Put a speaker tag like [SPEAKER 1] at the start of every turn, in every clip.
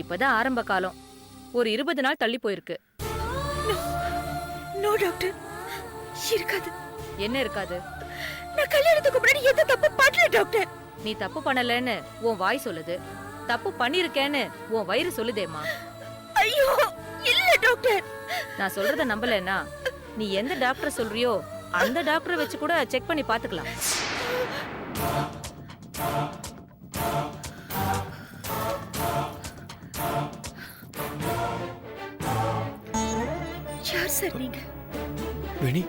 [SPEAKER 1] இப்பதான் ஆரம்ப காலம். ஒரு 20 நாள் தள்ளி போயிருக்கு.
[SPEAKER 2] நோ டாக்டர், இருக்காது.
[SPEAKER 1] என்ன இருக்காது?
[SPEAKER 2] நான் கல்யாணத்துக்கு முன்னாடி எந்த தப்பு பண்ணல டாக்டர்.
[SPEAKER 1] நீ தப்பு பண்ணலன்னு உன் வாய் சொல்லுது, தப்பு பண்ணிருக்கேன்னு உன் வயிறு சொல்லுதேம்மா.
[SPEAKER 2] ஐயோ இல்ல டாக்டர்.
[SPEAKER 1] நான் சொல்றத நம்பலன்னா நீ எந்த டாக்டர் சொல்றியோ அந்த டாக்டரை வச்சு கூட செக் பண்ணி பாத்துக்கலாம்.
[SPEAKER 2] யார் சார் நீங்க?
[SPEAKER 3] வேணி,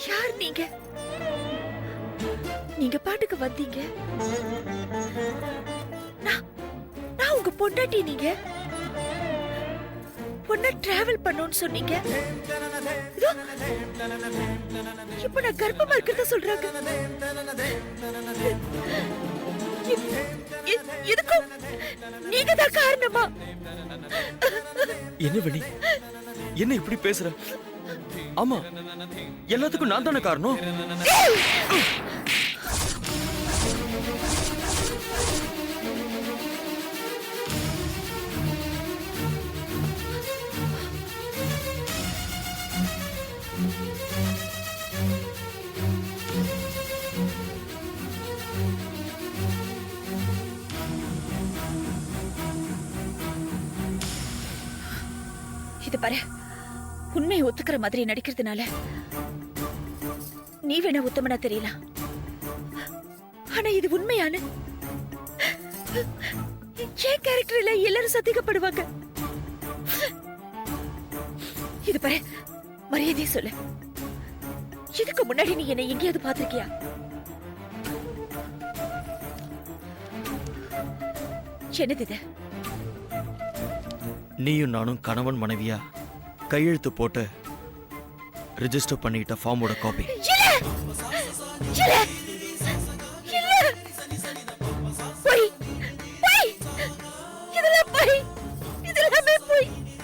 [SPEAKER 2] யார் நீங்க? நீங்க பாட்டுக்கு வந்தீங்க. நான் உங்க பொண்டாட்டி. நீங்க பொண்ணா டிராவல் பண்ணணும்னு சொன்னீங்க. இதோ, இப்ப நான் கர்ப்பமா இருக்கிறத சொல்றாங்க. இதுக்கும் நீங்க தான் காரணமா?
[SPEAKER 3] என்ன வேணி, என்ன இப்படி பேசுற? ஆமா, எல்லாத்துக்கும் நான் தானே காரணம்.
[SPEAKER 2] இது பாரு, உண்மையை ஒத்துக்கிற மாதிரி நடிக்கிறதுனால நீ வேணா உத்தமனா தெரியலாம். ஆனா இது உண்மையான என் கேரக்டர்ல எல்லாரும் சந்தேகப்படுவாங்க. இது பாரு, மரியாதையை சொல்லு. இதுக்கு முன்னாடி நீ என்னை எங்கேயாவது பாத்திருக்கியா? என்னது இது?
[SPEAKER 3] நீயும் நானும் கணவன் மனைவியா கையெழுத்து போட்டு ரிஜிஸ்டர் பண்ணிட்ட ஃபார்மோட காப்பி.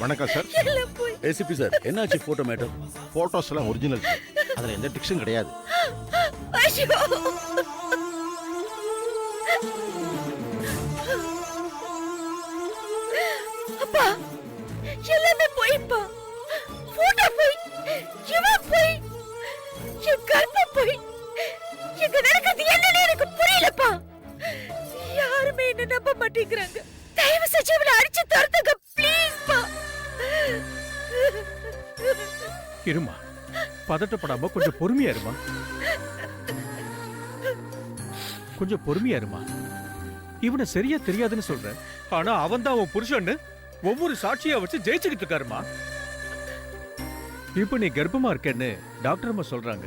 [SPEAKER 4] வணக்கம் சார். ஏசிபி சார், என்னாச்சு? Photo matter. போட்டோஸ் எல்லாம் ஒரிஜினல் சார், அதுல எந்த டிக்ஷன் கிடையாது.
[SPEAKER 2] அப்பா, எல்லாமே போய்ப்பா. போட்டோ போய், இவன் போய், என் கர்ப்பம் போய், எங்க நடக்கிறது என்னன்னு எனக்கு புரியலப்பா. யாருமே என்ன நம்ப மாட்டேங்கிறாங்க. தயவு செஞ்சு இவனை அடிச்சு துரத்துங்க ப்ளீஸ் பா.
[SPEAKER 5] இருமா, பதட்டப்படாம கொஞ்சம் பொறுமையா இருமா. கொஞ்சம் பொறுமையா இருமா. இவனை சரியா தெரியாதுன்னு சொல்றேன், ஆனா அவன் தான் அவன் புருஷன்னு ஒவ்வொரு சாட்சியா வச்சு ஜெயிச்சுக்கிட்டு இருக்காருமா. இப்ப நீ கர்ப்பமா இருக்கேன்னு டாக்டர் அம்மா சொல்றாங்க.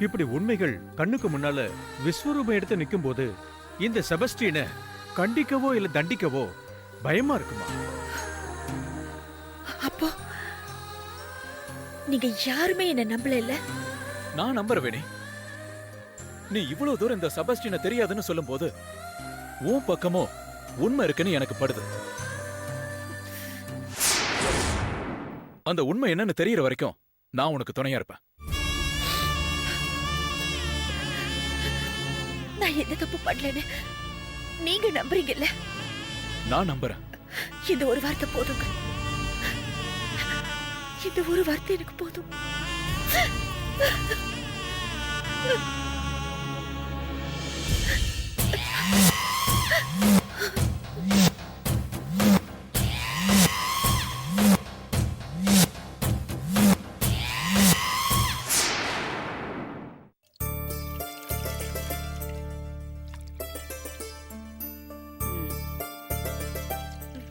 [SPEAKER 5] இப்படி உண்மைகள் கண்ணுக்கு முன்னால விஸ்வரூபம் எடுத்து நிக்கும் போது இந்த செபஸ்டியனை கண்டிக்கவோ இல்ல தண்டிக்கவோ பயமா இருக்குமா?
[SPEAKER 2] அப்போ நீங்க யாருமே என்ன நம்பல இல்ல?
[SPEAKER 6] நான் நம்புறவேனே. நீ இவ்வளவு தூரம் இந்த செபஸ்டியனை தெரியாதுன்னு சொல்லும் போது உன் பக்கமோ உண்மை இருக்குன்னு எனக்கு படுது. அந்த உண்மை என்னன்னு தெரியற வரைக்கும் நான் உனக்கு துணையா இருப்பேன்.
[SPEAKER 2] நான் எந்த தப்பு பண்ணலன்னு நீங்க நம்புறீங்கல்ல?
[SPEAKER 6] நான் நம்புறேன்.
[SPEAKER 2] இந்த ஒரு வார்த்தை போதுங்க. இந்த ஒரு வார்த்தை எனக்கு போதும்.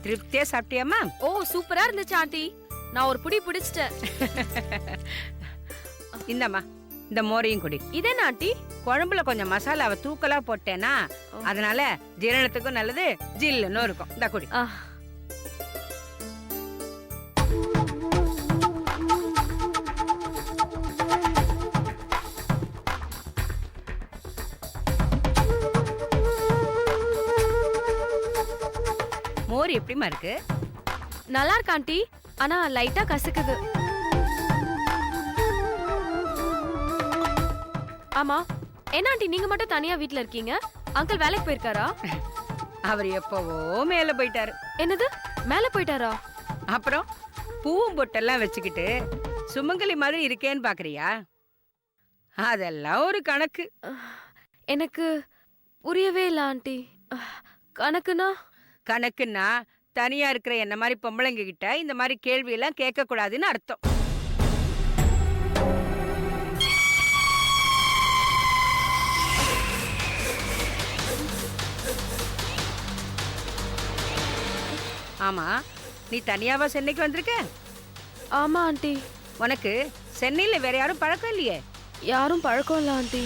[SPEAKER 7] திருப்தியா சாப்பிட்டியாமா?
[SPEAKER 1] ஓ, சூப்பரா இருந்துச்சு ஆண்டி. நான் ஒரு புடி பிடிச்சிட்டேன்.
[SPEAKER 7] இந்தம்மா, இந்த மோரையும் குடி.
[SPEAKER 1] இதென்ன ஆண்டி?
[SPEAKER 7] குழம்புல கொஞ்சம் மசாலாவை தூக்கலா போட்டேனா, அதனால ஜீரணத்துக்கும் நல்லது, ஜில்லுன்னு இருக்கும். இந்த குடி. மோர் எப்படிமா இருக்கு?
[SPEAKER 1] நல்லா இருக்கு ஆண்டி, ஆனா லைட்டா கசக்குது. ஆமா, என்ன ஆண்டி நீங்க மட்டும் தனியா வீட்ல இருக்கீங்க? அங்கிள் வேலைக்கு போயிருக்காரா?
[SPEAKER 7] அவர் எப்பவோ மேல போயிட்டாரு.
[SPEAKER 2] என்னது மேல போயிட்டாரா?
[SPEAKER 7] அப்புறம் பூவும் பொட்டெல்லாம் வச்சுக்கிட்டு சுமங்கலி மாதிரி இருக்கேன்னு பாக்குறியா? அதெல்லாம் ஒரு கணக்கு.
[SPEAKER 2] எனக்கு புரியவே இல்ல ஆண்டி. கணக்குனா?
[SPEAKER 7] கணக்குன்னா தனியா இருக்கிற என்ன மாதிரி பொம்பளைங்க கிட்ட இந்த மாதிரி கேள்வி எல்லாம் கேட்க கூடாதுன்னு அர்த்தம். ஆமா, நீ தனியாவா சென்னைக்கு வந்திருக்க?
[SPEAKER 2] ஆமா ஆண்டி.
[SPEAKER 7] உனக்கு சென்னையில வேற யாரும் பழக்கம் இல்லையே?
[SPEAKER 2] யாரும் பழக்கம் இல்ல ஆண்டி.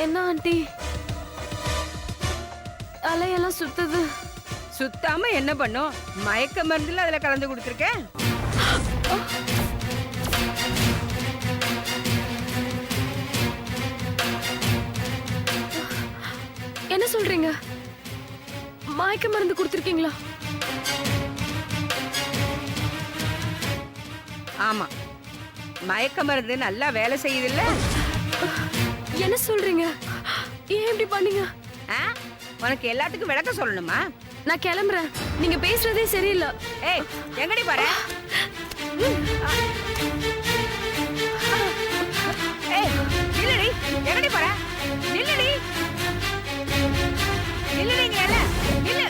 [SPEAKER 2] என்ன ஆண்டி, தலையெல்லாம் சுத்துது.
[SPEAKER 7] சுத்தாம என்ன பண்ணும்? மயக்க மருந்துல அதுல கலந்து கொடுத்துருக்க.
[SPEAKER 2] என்ன சொல்றீங்க? மயக்க மருந்து கொடுத்துருக்கீங்களா?
[SPEAKER 7] ஆமா, மயக்க மருந்து நல்லா வேலை செய்யுதுல்ல.
[SPEAKER 2] என்ன சொல்றீங்க? ஏன் இப்படி பண்ணீங்க?
[SPEAKER 7] ஆ? உனக்கு எல்லாத்துக்கும் விளக்கம் சொல்லணுமா?
[SPEAKER 2] நான் கிளம்புறேன். நீங்க பேசுறதே சரியில்லை.
[SPEAKER 7] ஏய், எங்கடி பாரு? ஏய், நில்லுடி. எங்கடி பாரு? நில்லுடி. நில்லுடிங்கல. நில்லு.